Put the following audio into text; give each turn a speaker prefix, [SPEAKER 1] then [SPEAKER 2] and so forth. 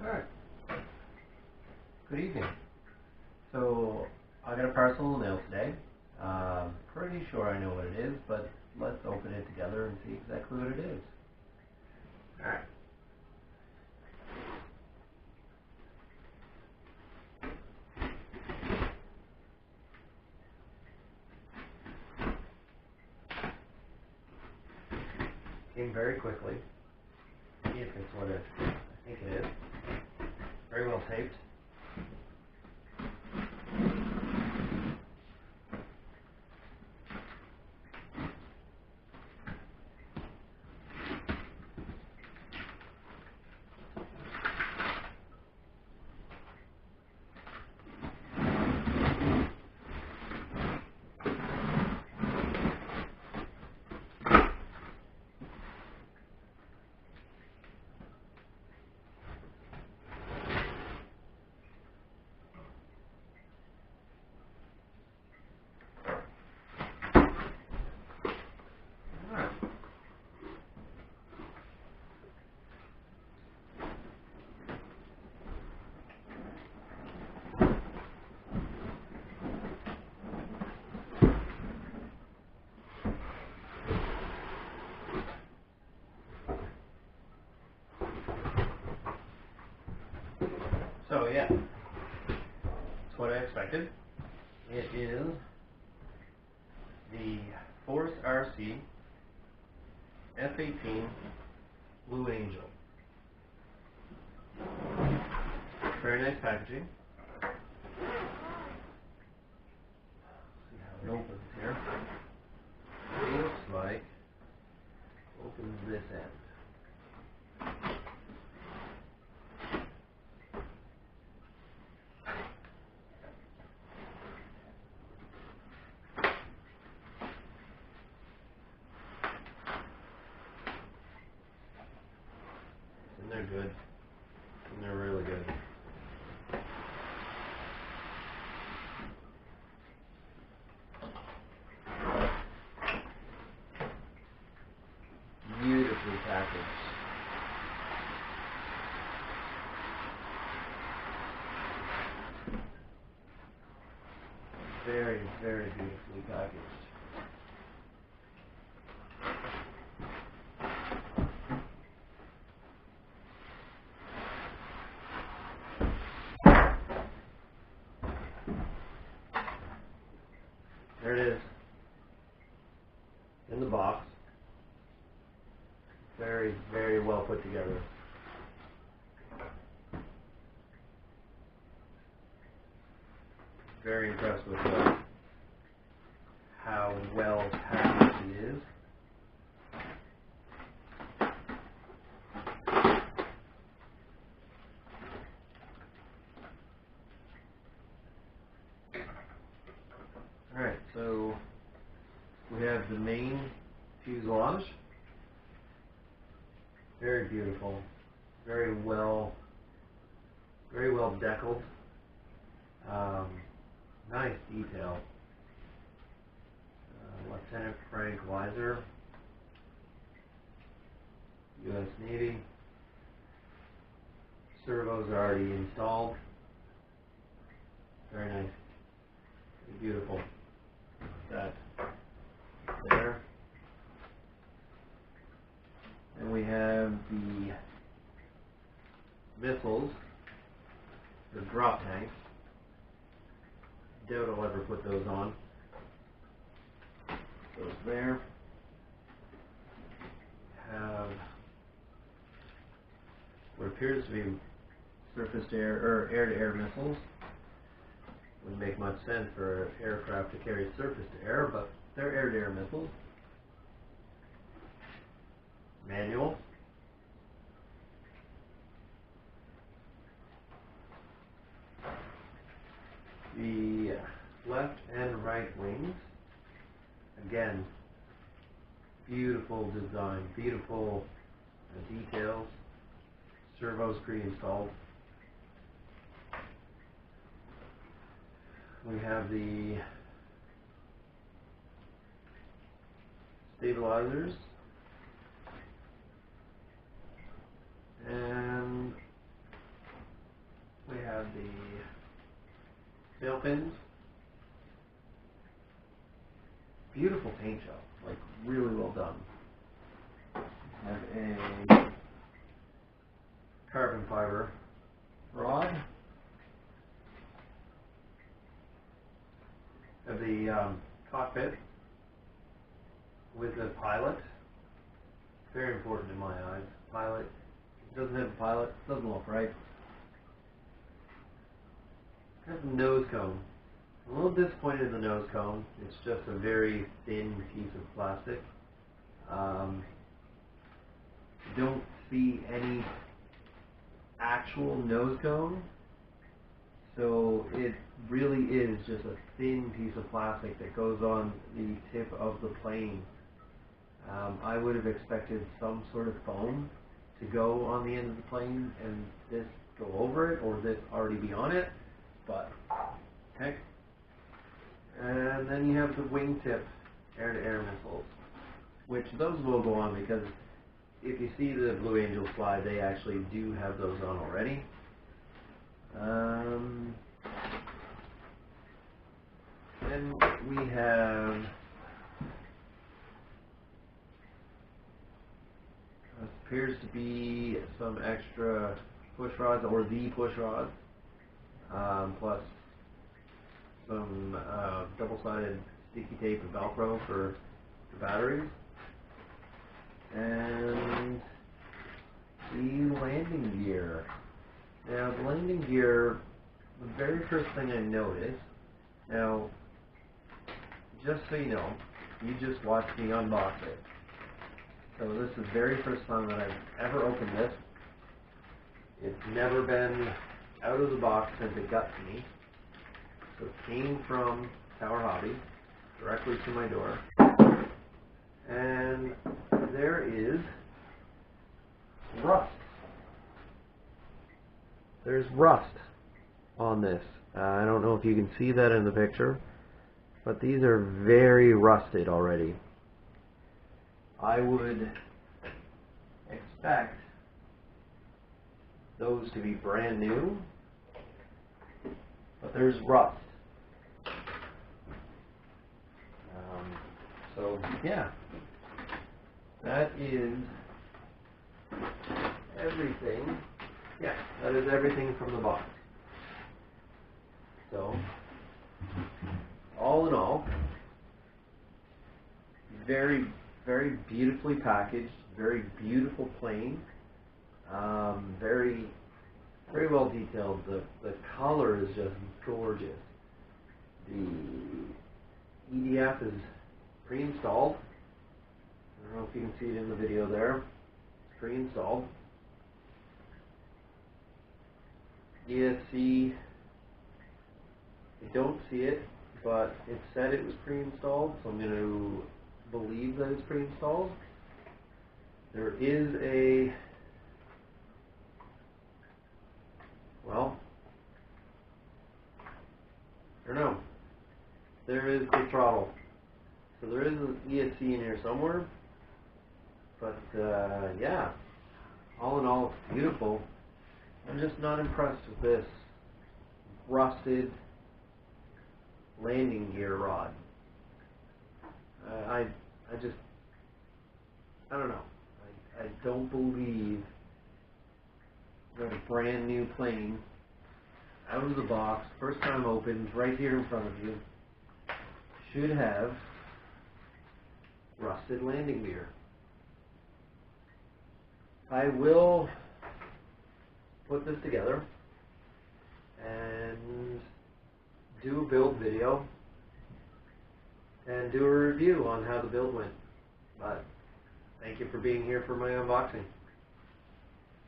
[SPEAKER 1] Alright, good evening. So, I got a parcel in the mail today. Pretty sure I know what it is, but let's open it together and see exactly what it is. Alright. Came very quickly. See if it's what I think it is. Very well taped. Alright. So yeah, it's what I expected. It is the Force RC F-18 Blue Angel. Very nice packaging. See how it opens here. It looks like opens this end. And they're good. And they're really good. Beautifully packaged. Very, very beautifully packaged. There it is. In the box. Very, very well put together. Very impressed with how well packaged it is. Alright, so we have the main fuselage. Very beautiful. Very well deckled. Nice detail. Lieutenant Frank Weiser, U.S. Navy. Servos are already installed. Very nice. Very beautiful. That there. And we have the missiles, the drop tanks. Doubt I'll ever put those on. Those there. Have what appears to be surface-to-air or air-to-air missiles. Wouldn't make much sense for an aircraft to carry surface-to-air, but they're air-to-air missiles. Manual. The left and right wings. Again, beautiful design, beautiful details. Servos pre-installed. We have the stabilizers and have the sail pins. Beautiful paint job, like really well done. Have a carbon fiber rod. Have the cockpit with a pilot. Very important in my eyes. Pilot. If it doesn't have a pilot, it doesn't look right. Has a nose cone. I'm a little disappointed in the nose cone. It's just a very thin piece of plastic. Don't see any actual nose cone, so it really is just a thin piece of plastic that goes on the tip of the plane. I would have expected some sort of foam to go on the end of the plane and this go over it, or this already be on it, but heck. And then you have the wingtip air-to-air missiles, which those will go on because if you see the Blue Angel slide, they actually do have those on already. Then we have appears to be some extra push rods, or the push rods, plus some double-sided sticky tape and Velcro for the batteries. And the landing gear. Now, the landing gear, the very first thing I noticed, now, just so you know, you just watched me unbox it. So this is the very first time that I've ever opened this. It's never been out of the box since it got to me. So it came from Tower Hobby, directly to my door. And there is rust. There's rust on this. I don't know if you can see that in the picture, but these are very rusted already. I would expect those to be brand new, but there's rust. So yeah, that is everything. Yeah, that is everything from the box. So, all in all, very, very beautifully packaged, very beautiful plane, very, very well detailed. The color is just gorgeous. The EDF is pre-installed. I don't know if you can see it in the video there. It's pre-installed. ESC, I don't see it, but it said it was pre-installed, so I'm going to believe that it's pre-installed. There is a, well, I don't know. There is the throttle. So there is an ESC in here somewhere, but yeah, all in all, it's beautiful. I'm just not impressed with this rusted landing gear rod. I don't know. I don't believe that a brand new plane, out of the box, first time opened, right here in front of you, should have rusted landing gear. I will put this together and do a build video and do a review on how the build went. But thank you for being here for my unboxing.